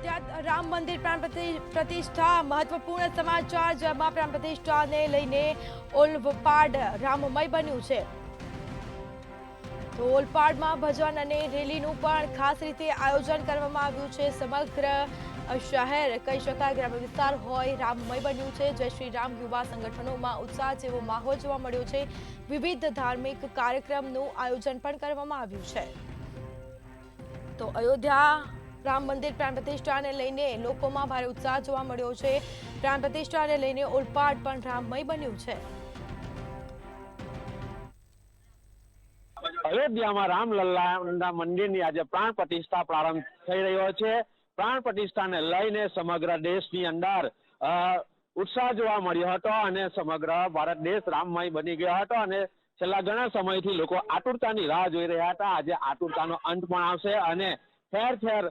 અયોધ્યા રામ મંદિર પ્રાણ પ્રતિષ્ઠા મહત્વપૂર્ણ સમાચાર, જેમાં પ્રાણ પ્રતિષ્ઠાને લઈને ઓલપાડ રામમય બન્યું છે. તો ઓલપાડમાં ભજન અને રેલીનું પણ ખાસ રીતે આયોજન કરવામાં આવ્યું છે. સમગ્ર શહેર કહી શકાય ગ્રામ્ય વિસ્તાર હોય રામમય બન્યું છે. જય શ્રી રામ યુવા સંગઠનોમાં ઉત્સાહ જેવો માહોલ જોવા મળ્યો છે. વિવિધ ધાર્મિક કાર્યક્રમનું આયોજન પણ કરવામાં આવ્યું છે. તો અયોધ્યા રામ મંદિર પ્રાણ પ્રતિષ્ઠાને લઈને લોકોમાં ભારે ઉત્સાહ જોવા મળ્યો છે. પ્રાણ પ્રતિષ્ઠાને લઈને ઓલપાડ પણ રામમય બન્યું છે. અયોધ્યામાં રામલલ્લાના મંદિરની આજે પ્રાણ પ્રતિષ્ઠા પ્રારંભ થઈ રહ્યો છે. પ્રાણ પ્રતિષ્ઠાને લઈને સમગ્ર દેશની અંદર ઉત્સાહ જોવા મળ્યો હતો અને સમગ્ર ભારત દેશ રામમય બની ગયો હતો અને છેલ્લા ઘણા સમયથી લોકો આતુરતાની રાહ જોઈ રહ્યા હતા. આજે આતુરતાનો અંત પણ આવશે અને ઠેર ઠેર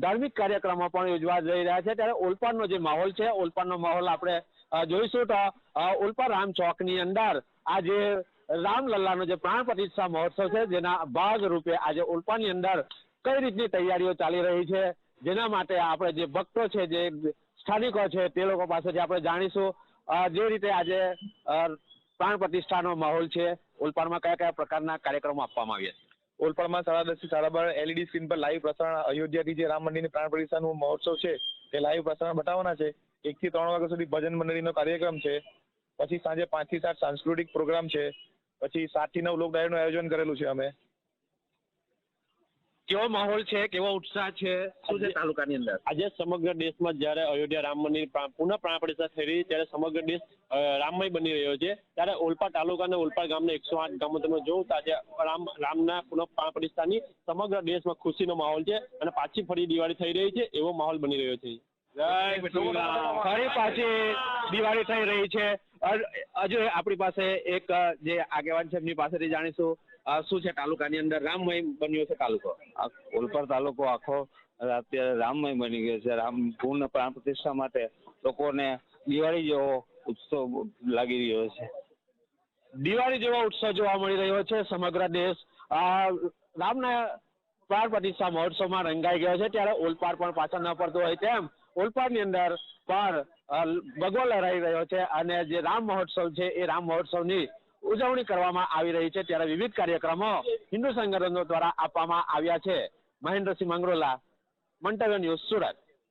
ધાર્મિક કાર્યક્રમો પણ યોજવા જઈ રહ્યા છે. ત્યારે ઓલપાડનો જે માહોલ છે, ઓલપાડનો માહોલ આપણે જોઈશું તો ઓલપાડ રામ ચોકની અંદર આજે રામલલ્લાનો જે પ્રાણ પ્રતિષ્ઠા મહોત્સવ છે, જેના ભાગ રૂપે આજે ઓલપાડની અંદર કઈ રીતની તૈયારીઓ ચાલી રહી છે, જેના માટે આપણે જે ભક્તો છે, જે સ્થાનિકો છે, તે લોકો પાસેથી આપણે જાણીશું. જે રીતે આજે પ્રાણ પ્રતિષ્ઠાનો માહોલ છે, ઓલપાડમાં કયા કયા પ્રકારના કાર્યક્રમો આપવામાં આવ્યા છે? ઓલપાડમાં 10:30 થી 12:30 LED સ્ક્રીન પર લાઈવ પ્રસારણ અયોધ્યાથી જે રામ મંદિરની પ્રાણ પ્રતિષ્ઠાનું મહોત્સવ છે તે લાઈવ પ્રસારણ બતાવવાના છે. 1 થી 3 વાગ્યા સુધી ભજન મંડળીનો કાર્યક્રમ છે. પછી સાંજે 5 થી 7 સાંસ્કૃતિક પ્રોગ્રામ છે. પછી 7 થી 9 લોક ડાયરીનું આયોજન કરેલું છે અમે. કેવો માહોલ છે, કેવો ઉત્સાહ છે, શું છે તાલુકાની અંદર? આજે સમગ્ર દેશમાં જ્યારે અયોધ્યા રામ મંદિર પુનઃ પ્રાણ પ્રતિષ્ઠા થઈ રહી, ત્યારે સમગ્ર દેશ રામમય બની રહ્યો છે. ત્યારે ઓલપાડ તાલુકા અને ઓલપાડ ગામના 108 ગામો તમે જોવું તો આજે રામના પુનઃ પ્રાણ પ્રતિષ્ઠાની સમગ્ર દેશમાં ખુશીનો માહોલ છે અને પાછી ફરી દિવાળી થઈ રહી છે એવો માહોલ બની રહ્યો છે. ફરી પાછી દિવાળી થઈ રહી છે. હજુ આપણી પાસે એક જે આગેવાન છે એમની પાસેથી જાણીશું શું છે તાલુકાની અંદર રામમય બન્યો છે તાલુકો? ઓલપાડ તાલુકો આખો અત્યારે રામમય બની ગયો છે. રામ પૂર્ણ પ્રાણ પ્રતિષ્ઠા માટે લોકોને દિવાળી જેવો ઉત્સવ લાગી રહ્યો છે. દિવાળી જેવો ઉત્સવ જોવા મળી રહ્યો છે. સમગ્ર દેશ રામના પ્રાણ પ્રતિષ્ઠા મહોત્સવમાં રંગાઈ ગયો છે. ત્યારે ઓલપાડ પણ પાછળ ન પડતો હોય તેમ ઓલપાડની અંદર પણ ભગવો લહેરાઈ રહ્યો છે અને જે રામ મહોત્સવ છે એ રામ મહોત્સવની ઉજવણી કરવામાં આવી રહી છે. ત્યારે વિવિધ કાર્યક્રમો હિન્દુ સંગઠનો દ્વારા આપવામાં આવ્યા છે. મહેન્દ્રસિંહ મંગરોલા, મંતવ્ય ન્યૂઝ, સુરત.